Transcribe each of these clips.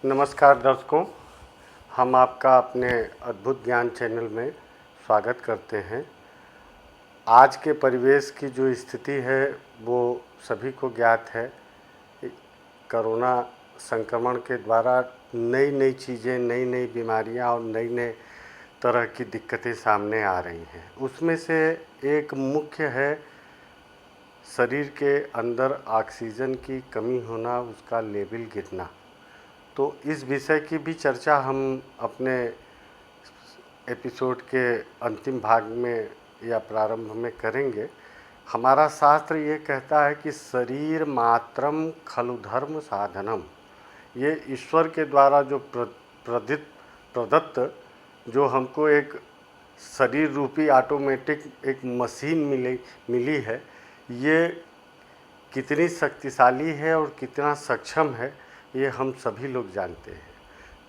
नमस्कार दर्शकों, हम आपका अपने अद्भुत ज्ञान चैनल में स्वागत करते हैं। आज के परिवेश की जो स्थिति है वो सभी को ज्ञात है। कोरोना संक्रमण के द्वारा नई नई चीज़ें, नई नई बीमारियां और नई नई तरह की दिक्कतें सामने आ रही हैं। उसमें से एक मुख्य है शरीर के अंदर ऑक्सीजन की कमी होना, उसका लेवल गिरना। तो इस विषय की भी चर्चा हम अपने एपिसोड के अंतिम भाग में या प्रारंभ में करेंगे। हमारा शास्त्र ये कहता है कि शरीर मात्रम खलु धर्म साधनम। ये ईश्वर के द्वारा जो प्रदत्त जो हमको एक शरीर रूपी ऑटोमेटिक एक मशीन मिली है, ये कितनी शक्तिशाली है और कितना सक्षम है ये हम सभी लोग जानते हैं।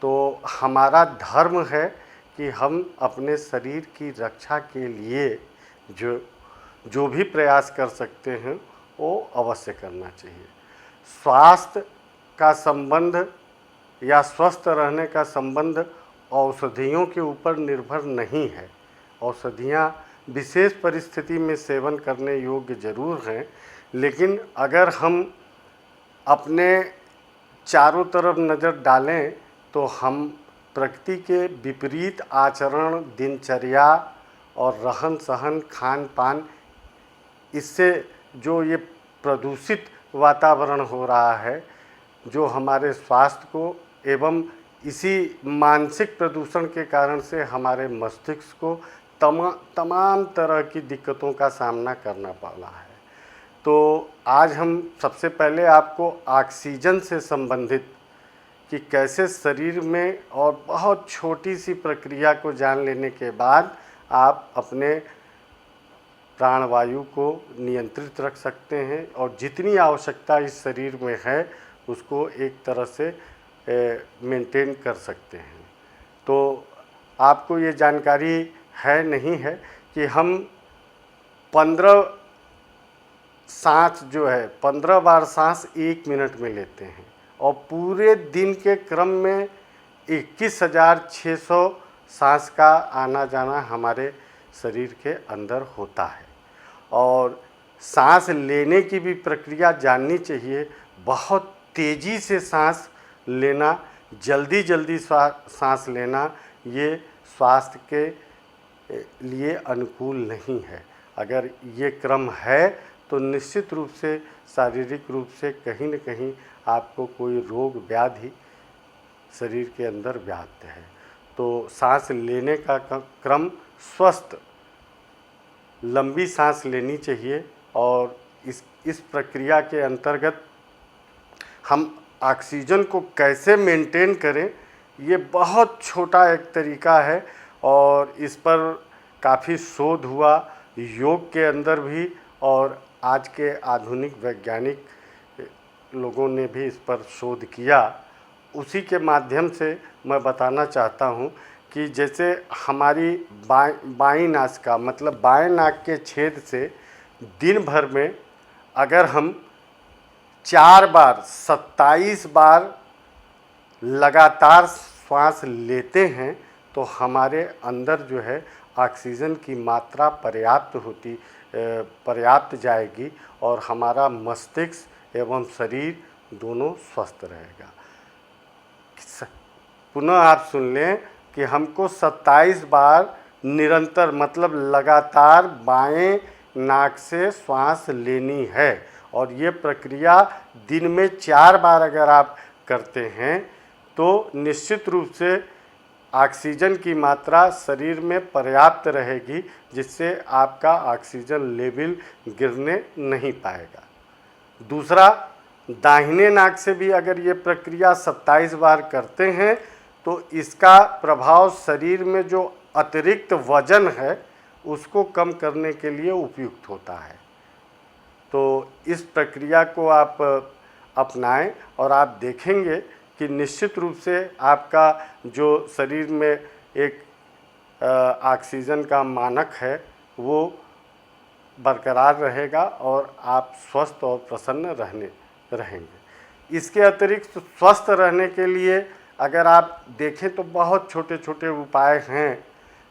तो हमारा धर्म है कि हम अपने शरीर की रक्षा के लिए जो भी प्रयास कर सकते हैं वो अवश्य करना चाहिए। स्वास्थ्य का संबंध या स्वस्थ रहने का संबंध औषधियों के ऊपर निर्भर नहीं है। औषधियाँ विशेष परिस्थिति में सेवन करने योग्य ज़रूर हैं, लेकिन अगर हम अपने चारों तरफ नज़र डालें तो हम प्रकृति के विपरीत आचरण, दिनचर्या और रहन सहन, खान पान, इससे जो ये प्रदूषित वातावरण हो रहा है, जो हमारे स्वास्थ्य को एवं इसी मानसिक प्रदूषण के कारण से हमारे मस्तिष्क को तमाम तरह की दिक्कतों का सामना करना पड़ रहा है। तो आज हम सबसे पहले आपको ऑक्सीजन से संबंधित कि कैसे शरीर में और बहुत छोटी सी प्रक्रिया को जान लेने के बाद आप अपने प्राणवायु को नियंत्रित रख सकते हैं और जितनी आवश्यकता इस शरीर में है उसको एक तरह से मेंटेन कर सकते हैं। तो आपको ये जानकारी है नहीं है कि हम 15 सांस जो है 15 बार सांस 1 मिनट में लेते हैं और पूरे दिन के क्रम में 21,600 सांस का आना जाना हमारे शरीर के अंदर होता है। और सांस लेने की भी प्रक्रिया जाननी चाहिए। बहुत तेज़ी से सांस लेना, जल्दी सांस लेना, ये स्वास्थ्य के लिए अनुकूल नहीं है। अगर ये क्रम है तो निश्चित रूप से शारीरिक रूप से कहीं न कहीं आपको कोई रोग व्याधि शरीर के अंदर व्याप्त है। तो सांस लेने का क्रम स्वस्थ लंबी सांस लेनी चाहिए और इस प्रक्रिया के अंतर्गत हम ऑक्सीजन को कैसे मेंटेन करें, ये बहुत छोटा एक तरीका है और इस पर काफ़ी शोध हुआ योग के अंदर भी, और आज के आधुनिक वैज्ञानिक लोगों ने भी इस पर शोध किया। उसी के माध्यम से मैं बताना चाहता हूँ कि जैसे हमारी बाईं नासिका मतलब बाएं नाक के छेद से दिन भर में अगर हम 4 बार 27 बार लगातार श्वास लेते हैं तो हमारे अंदर जो है ऑक्सीजन की मात्रा पर्याप्त जाएगी और हमारा मस्तिष्क एवं शरीर दोनों स्वस्थ रहेगा। पुनः आप सुन लें कि हमको 27 बार निरंतर मतलब लगातार बाएं नाक से श्वास लेनी है और ये प्रक्रिया दिन में 4 बार अगर आप करते हैं तो निश्चित रूप से ऑक्सीजन की मात्रा शरीर में पर्याप्त रहेगी, जिससे आपका ऑक्सीजन लेवल गिरने नहीं पाएगा। दूसरा, दाहिने नाक से भी अगर ये प्रक्रिया 27 बार करते हैं तो इसका प्रभाव शरीर में जो अतिरिक्त वजन है उसको कम करने के लिए उपयुक्त होता है। तो इस प्रक्रिया को आप अपनाएं और आप देखेंगे कि निश्चित रूप से आपका जो शरीर में एक ऑक्सीजन का मानक है वो बरकरार रहेगा और आप स्वस्थ और प्रसन्न रहेंगे। इसके अतिरिक्त स्वस्थ रहने के लिए अगर आप देखें तो बहुत छोटे छोटे उपाय हैं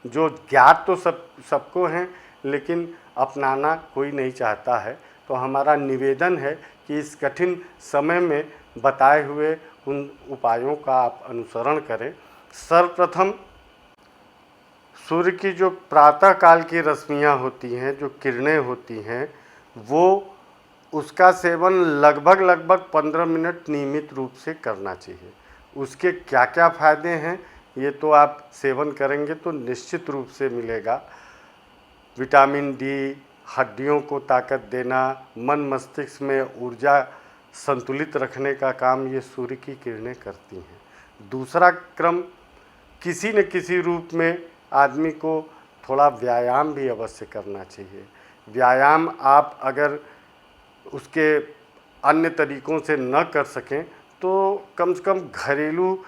जो ज्ञात तो सबको हैं, लेकिन अपनाना कोई नहीं चाहता है। तो हमारा निवेदन है कि इस कठिन समय में बताए हुए उन उपायों का आप अनुसरण करें। सर्वप्रथम सूर्य की जो प्रातः काल की रश्मियाँ होती हैं, जो किरणें होती हैं, वो उसका सेवन लगभग 15 मिनट नियमित रूप से करना चाहिए। उसके क्या क्या फ़ायदे हैं ये तो आप सेवन करेंगे तो निश्चित रूप से मिलेगा। विटामिन डी, हड्डियों को ताकत देना, मन मस्तिष्क में ऊर्जा संतुलित रखने का काम ये सूर्य की किरणें करती हैं। दूसरा क्रम, किसी न किसी रूप में आदमी को थोड़ा व्यायाम भी अवश्य करना चाहिए। व्यायाम आप अगर उसके अन्य तरीक़ों से न कर सकें तो कम से कम घरेलू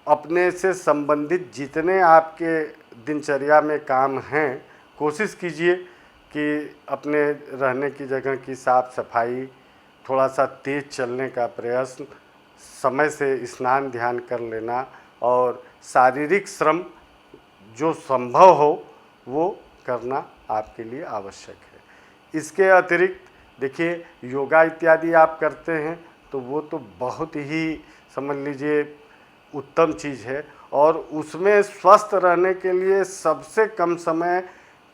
अपने से संबंधित जितने आपके दिनचर्या में काम हैं, कोशिश कीजिए कि अपने रहने की जगह की साफ़ सफाई, थोड़ा सा तेज़ चलने का प्रयास, समय से स्नान ध्यान कर लेना और शारीरिक श्रम जो संभव हो वो करना आपके लिए आवश्यक है। इसके अतिरिक्त देखिए, योगा इत्यादि आप करते हैं तो वो तो बहुत ही समझ लीजिए उत्तम चीज़ है, और उसमें स्वस्थ रहने के लिए सबसे कम समय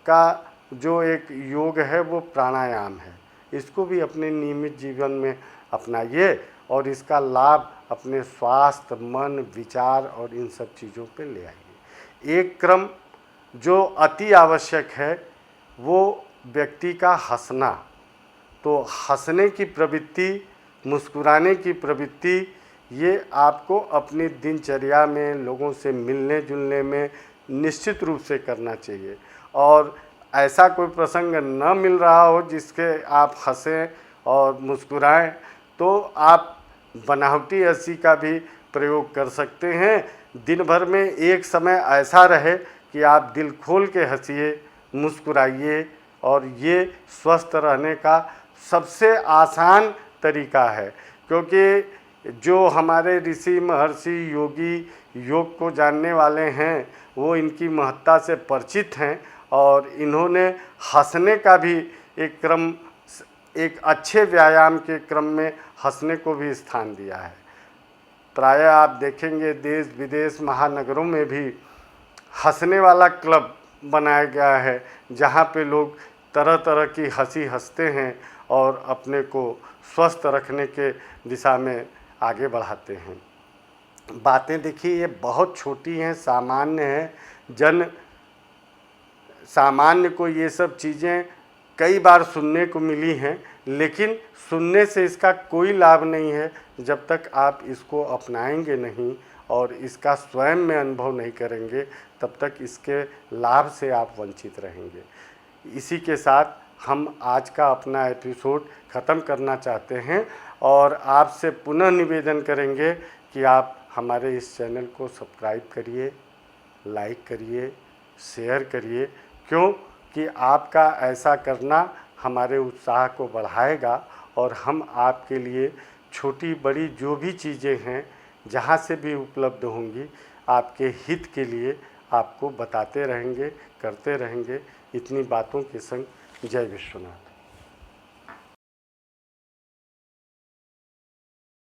का जो एक योग है वो प्राणायाम है। इसको भी अपने नियमित जीवन में अपनाइए और इसका लाभ अपने स्वास्थ्य, मन, विचार और इन सब चीज़ों पे ले आइए। एक क्रम जो अति आवश्यक है वो व्यक्ति का हंसना। तो हंसने की प्रवृत्ति, मुस्कुराने की प्रवृत्ति, ये आपको अपनी दिनचर्या में लोगों से मिलने जुलने में निश्चित रूप से करना चाहिए। और ऐसा कोई प्रसंग न मिल रहा हो जिसके आप हंसें और मुस्कुराएं, तो आप बनावटी हंसी का भी प्रयोग कर सकते हैं। दिन भर में एक समय ऐसा रहे कि आप दिल खोल के हंसिए, मुस्कुराइए, और ये स्वस्थ रहने का सबसे आसान तरीका है। क्योंकि जो हमारे ऋषि महर्षि योगी योग को जानने वाले हैं वो इनकी महत्ता से परिचित हैं, और इन्होंने हंसने का भी एक क्रम, एक अच्छे व्यायाम के क्रम में हंसने को भी स्थान दिया है। प्रायः आप देखेंगे देश विदेश महानगरों में भी हंसने वाला क्लब बनाया गया है, जहाँ पे लोग तरह तरह की हंसी हंसते हैं और अपने को स्वस्थ रखने के दिशा में आगे बढ़ाते हैं। बातें देखिए ये बहुत छोटी हैं, सामान्य हैं। सामान्य को ये सब चीज़ें कई बार सुनने को मिली हैं, लेकिन सुनने से इसका कोई लाभ नहीं है जब तक आप इसको अपनाएंगे नहीं और इसका स्वयं में अनुभव नहीं करेंगे, तब तक इसके लाभ से आप वंचित रहेंगे। इसी के साथ हम आज का अपना एपिसोड ख़त्म करना चाहते हैं और आपसे पुनः निवेदन करेंगे कि आप हमारे इस चैनल को सब्सक्राइब करिए, लाइक करिए, शेयर करिए, क्योंकि आपका ऐसा करना हमारे उत्साह को बढ़ाएगा और हम आपके लिए छोटी बड़ी जो भी चीज़ें हैं जहाँ से भी उपलब्ध होंगी आपके हित के लिए आपको बताते रहेंगे, करते रहेंगे। इतनी बातों के संग जय विश्वनाथ।